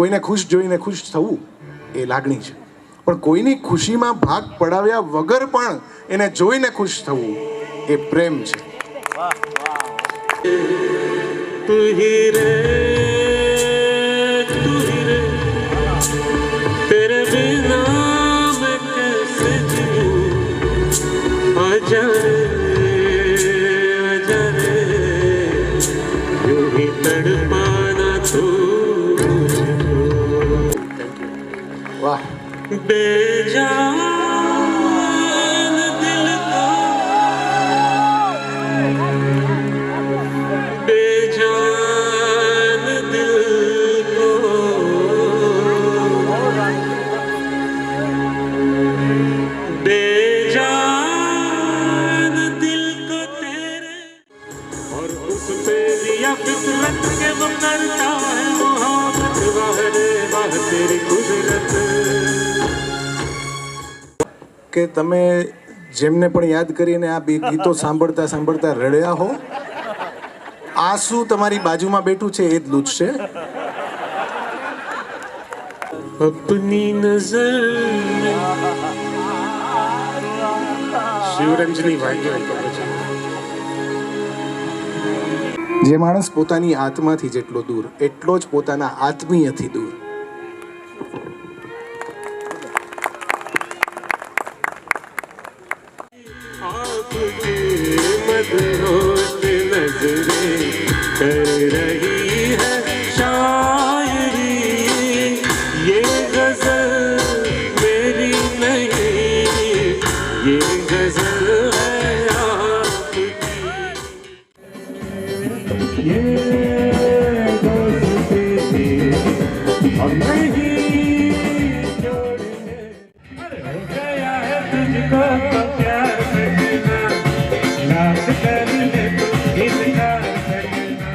કોઈને ખુશ જોઈને ખુશ થવું એ લાગણી છે, પણ કોઈની ખુશીમાં ભાગ પડાવ્યા વગર પણ એને જોઈને ખુશ થવું એ પ્રેમ છે. तेरे बिना मैं कैसे जीऊं आजा रे यूं ही तड़पाना तू વાહ. बेजान दिल का बेजान दिल को बेजान दिल को तेरे और उस पे दिया फितरत के वो करता है मोहब्बत वाह रे वाह तेरी कुदरत. કે તમે જેમને પણ યાદ કરીને આ બે ગીતો સાંભળતા સાંભળતા રડ્યા હો, આંસુ તમારી બાજુમાં બેઠું છે એ જ લૂછશે. अपनी नजर शिवरंजनी भाई. જે માણસ પોતાની આત્માથી જેટલો દૂર એટલો જ પોતાના આત્મીયથી દૂર. आपकी मदहोश नजरें कर रही है शायरी, ये गजल मेरी नहीं, ये गजल है आपकी. ये दोस्ती थी हम नहीं छोड़ेंगे. हो गया है तुझको तो प्यार करना, लाख कर ले तू इनकार करना.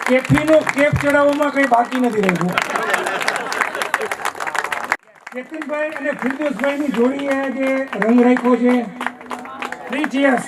કેફીનો કેફ ચડાવવામાં કંઈ બાકી નથી રહ્યું. ચેતનભાઈ અને ફિરદોસભાઈની જોડીએ જે રંગ રાખ્યો છે. 3 cheers.